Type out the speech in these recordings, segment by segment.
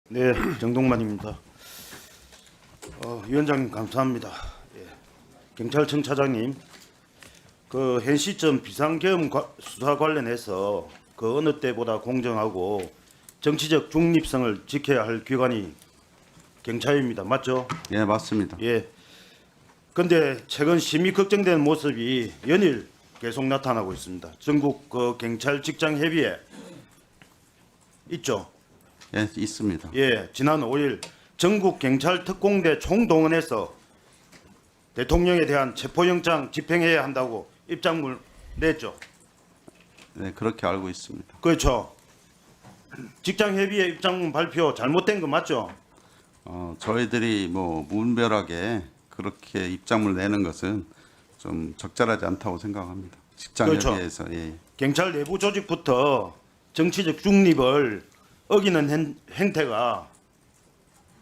네, 정동만입니다. 위원장님 감사합니다. 예. 경찰청 차장님, 그 현 시점 비상계엄 수사 관련해서 그 어느 때보다 공정하고 정치적 중립성을 지켜야 할 기관이 경찰입니다. 맞죠? 예, 맞습니다. 예. 근데 최근 심히 걱정되는 모습이 연일 계속 나타나고 있습니다. 전국 그 경찰 직장 협의회 있죠? 예, 있습니다. 예, 지난 5일 전국 경찰 특공대 총동원해서 대통령에 대한 체포영장 집행해야 한다고 입장문 냈죠. 네, 그렇게 알고 있습니다. 그렇죠. 직장협의회 입장문 발표 잘못된 거 맞죠? 저희들이 뭐 무분별하게 그렇게 입장을 내는 것은 좀 적절하지 않다고 생각합니다. 직장협의회에서 그렇죠. 예. 경찰 내부 조직부터 정치적 중립을 어기는 행태가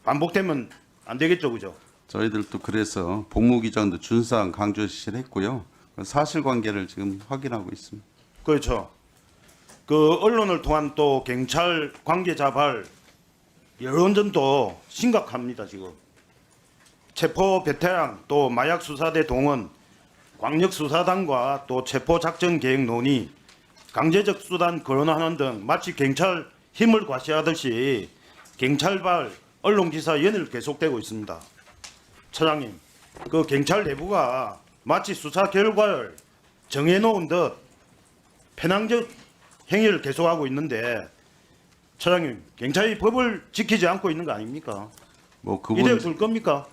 반복되면 안 되겠죠, 그죠? 저희들도 그래서 복무기전도 준수한 강조시를 했고요. 사실관계를 지금 확인하고 있습니다. 그렇죠. 그 언론을 통한 또 경찰 관계자발 여론전도 심각합니다, 지금. 체포 베테랑 또 마약 수사대 동원, 광역 수사단과 또 체포 작전 계획 논의, 강제적 수단 거론하는 등 마치 경찰 힘을 과시하듯이 경찰발 언론 기사 연일 계속되고 있습니다. 차장님, 그 경찰 내부가 마치 수사 결과를 정해놓은 듯 편향적 행위를 계속하고 있는데 차장님, 경찰이 법을 지키지 않고 있는 거 아닙니까? 뭐 이대로 둘 겁니까?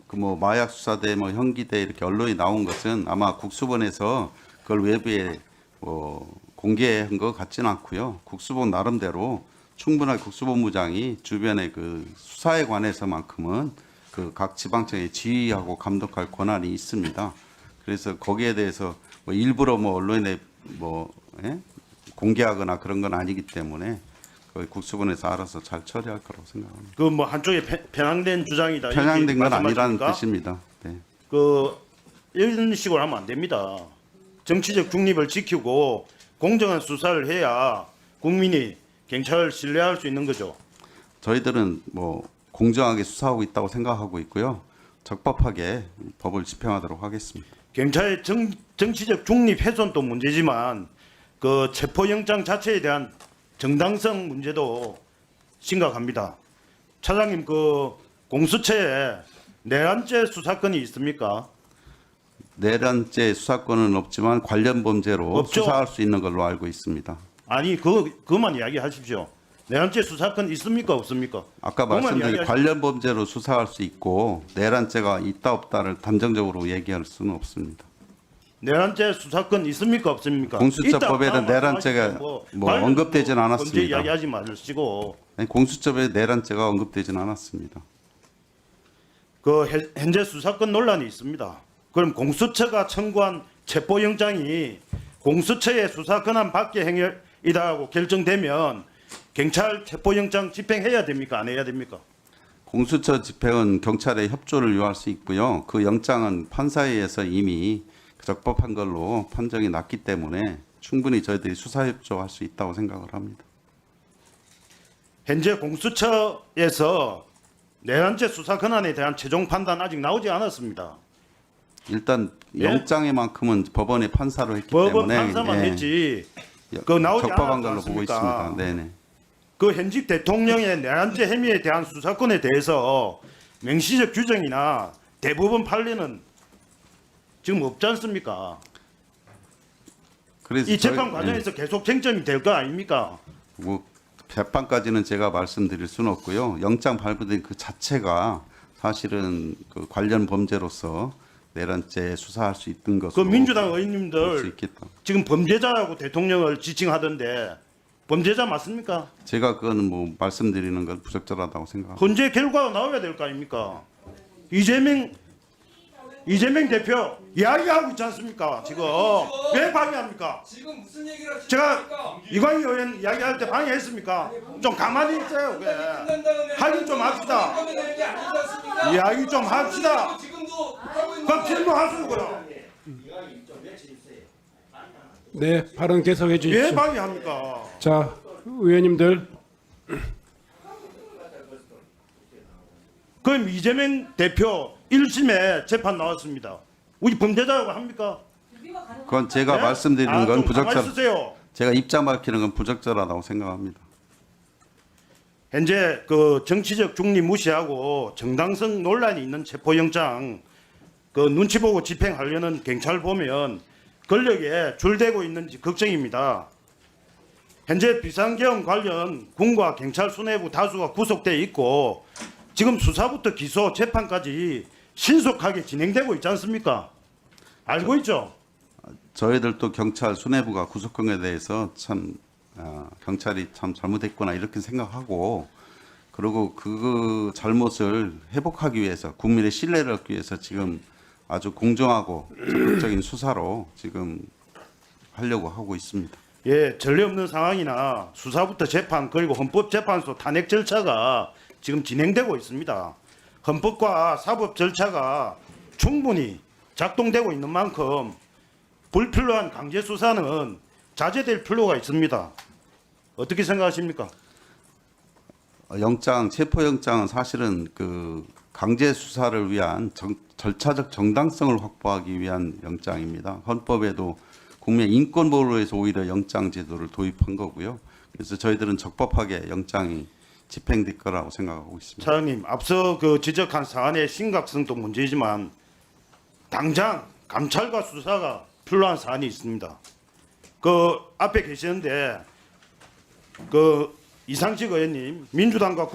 그 뭐 마약 수사대, 뭐 형기대 이렇게 언론이 나온 것은 아마 국수본에서 그걸 외부에 뭐 공개한 것 같지는 않고요. 국수본 나름대로 충분하게 국수본부장이 주변의 그 수사에 관해서만큼은 그 각 지방청에 지휘하고 감독할 권한이 있습니다. 그래서 거기에 대해서 뭐 일부러 뭐 언론에 뭐 공개하거나 그런 건 아니기 때문에 거기 국수본에서 알아서 잘 처리할 거라고 생각합니다. 그 뭐 한쪽에 편향된 주장이다. 편향된 건 아니라는 말씀하십니까? 뜻입니다. 네. 그 이런 식으로 하면 안 됩니다. 정치적 중립을 지키고 공정한 수사를 해야 국민이 경찰을 신뢰할 수 있는 거죠. 저희들은 뭐 공정하게 수사하고 있다고 생각하고 있고요. 적법하게 법을 집행하도록 하겠습니다. 경찰의 정치적 중립 훼손도 문제지만 그 체포영장 자체에 대한 정당성 문제도 심각합니다. 차장님, 그 공수처에 내란죄 수사건이 있습니까? 내란죄 수사권은 없지만 관련 범죄로 없죠. 수사할 수 있는 걸로 알고 있습니다. 아니 그것만 이야기하십시오. 내란죄 수사건 있습니까 없습니까? 아까 그것만 말씀드린 이야기하십시오. 관련 범죄로 수사할 수 있고 내란죄가 있다 없다를 단정적으로 얘기할 수는 없습니다. 내란죄 수사건 있습니까 없습니까? 공수처법에는 있다, 내란죄가 말씀하시고 뭐 관련 언급되진 또 않았습니다. 범죄 이야기하지 마시고 아니, 공수처법에 내란죄가 언급되진 않았습니다. 그 현재 수사권 논란이 있습니다. 그럼 공수처가 청구한 체포영장이 공수처의 수사 권한 밖의 행위이다고 결정되면 경찰 체포영장 집행해야 됩니까 안 해야 됩니까? 공수처 집행은 경찰의 협조를 요할 수 있고요. 그 영장은 판사에 의해서 이미 적법한 걸로 판정이 났기 때문에 충분히 저희들이 수사 협조할 수 있다고 생각을 합니다. 현재 공수처에서 내란죄 수사 권한에 대한 최종 판단 아직 나오지 않았습니다. 일단 예? 영장에만큼은 법원의 판사로 했기 법원 때문에 판사만 예, 했지 그 나오지 적법한 않았지 걸로 보고 않습니까? 있습니다. 네네. 그 현직 대통령의 내란죄 혐의에 대한 수사권에 대해서 명시적 규정이나 대부분 판례는 지금 없지 않습니까? 그래서 이 재판 저희- 과정에서 계속 쟁점이 될 거 아닙니까? 뭐 재판까지는 제가 말씀드릴 수는 없고요. 영장 발부된 그 자체가 사실은 그 관련 범죄로서 내란죄 수사할 수 있는 그 것으로 민주당 볼수 의원님들 있겠다. 지금 범죄자라고 대통령을 지칭하던데 범죄자 맞습니까? 제가 그거는 뭐 말씀드리는 건 부적절하다고 생각합니다. 헌재 결과가 나와야 될 거 아닙니까? 이재명 대표 이야기하고 있지 않습니까? 지금 왜 방해합니까? 지금 무슨 얘기를 하시는 제가 겁니까? 이광희 의원 이야기할 때 방해했습니까? 좀 가만히 있어요. 왜? 끝난 다음에 확인 좀 합시다. 하면 되는 게 아니지 않습니까? 이야기 좀 합시다. 지금도 하고 있는 그럼 질문하세요 그럼. 네, 발언 계속해 왜 주십시오. 방해합니까? 자, 의원님들 그럼 이재명 대표 1심에 재판 나왔습니다. 우리 범죄자라고 합니까? 그건 제가 네? 말씀드리는 건 좀 가만히 부적절. 있으세요. 제가 입장 밝히는 건 부적절하다고 생각합니다. 현재 그 정치적 중립 무시하고 정당성 논란이 있는 체포영장 그 눈치 보고 집행하려는 경찰 보면 권력에 줄대고 있는지 걱정입니다. 현재 비상계엄 관련 군과 경찰 수뇌부 다수가 구속돼 있고 지금 수사부터 기소 재판까지 신속하게 진행되고 있지 않습니까? 알고 있죠? 저희들도 경찰 수뇌부가 구속한 것에 대해서 참 경찰이 참 잘못했구나 이렇게 생각하고 그리고 그 잘못을 회복하기 위해서 국민의 신뢰를 얻기 위해서 지금 아주 공정하고 적극적인 수사로 지금 하려고 하고 있습니다. 예, 전례 없는 상황이나 수사부터 재판 그리고 헌법재판소 탄핵 절차가 지금 진행되고 있습니다. 헌법과 사법 절차가 충분히 작동되고 있는 만큼 불필요한 강제 수사는 자제될 필요가 있습니다. 어떻게 생각하십니까? 체포영장은 사실은 그 강제 수사를 위한 절차적 정당성을 확보하기 위한 영장입니다. 헌법에도 국민 인권 보호를 위해서 오히려 영장 제도를 도입한 거고요. 그래서 저희들은 적법하게 영장이 집행될 거라고 생각하고 있습니다. 차장님, 앞서 그 지적한 사안의 심각성도 문제이지만 당장 감찰과 수사가 필요한 사안이 있습니다. 그 앞에 계시는데 그 이상식 의원님 민주당과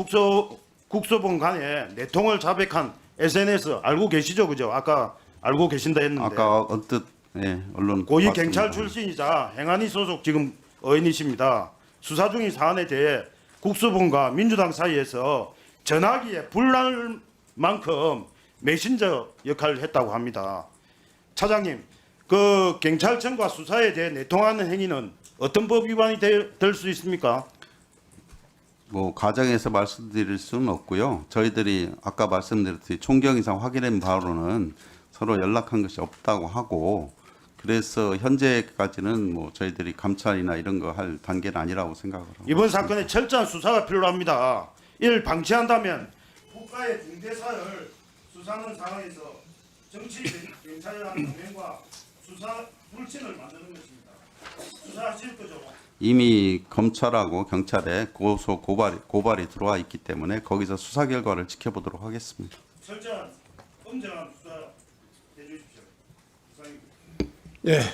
국소본 간에 내통을 자백한 SNS 알고 계시죠, 그죠? 아까 알고 계신다 했는데 아까 언뜻 언론 고위 봤습니다. 경찰 출신이자 행안위 소속 지금 의원이십니다. 수사 중인 사안에 대해 국수본과 민주당 사이에서 전화기에 불날 만큼 메신저 역할을 했다고 합니다. 차장님, 그 경찰청과 수사에 대해 내통하는 행위는 어떤 법 위반이 될 수 있습니까? 뭐 가정에서 말씀드릴 수는 없고요. 저희들이 아까 말씀드렸듯이 총경이상 확인한 바로는 서로 연락한 것이 없다고 하고 그래서 현재까지는 뭐 저희들이 감찰이나 이런 거 할 단계는 아니라고 생각을 하고 이번 사건에 철저한 수사가 필요합니다. 이를 방치한다면 국가의 중대사를 수사하는 상황에서 정치 경찰이라는 동맹과 수사 불신을 만드는 것입니다. 수사하실 거죠? 이미 검찰하고 경찰에 고발이 들어와 있기 때문에 거기서 수사 결과를 지켜보도록 하겠습니다. 철저한 엄정한 수사 해주십시오. 이상입니다. 예.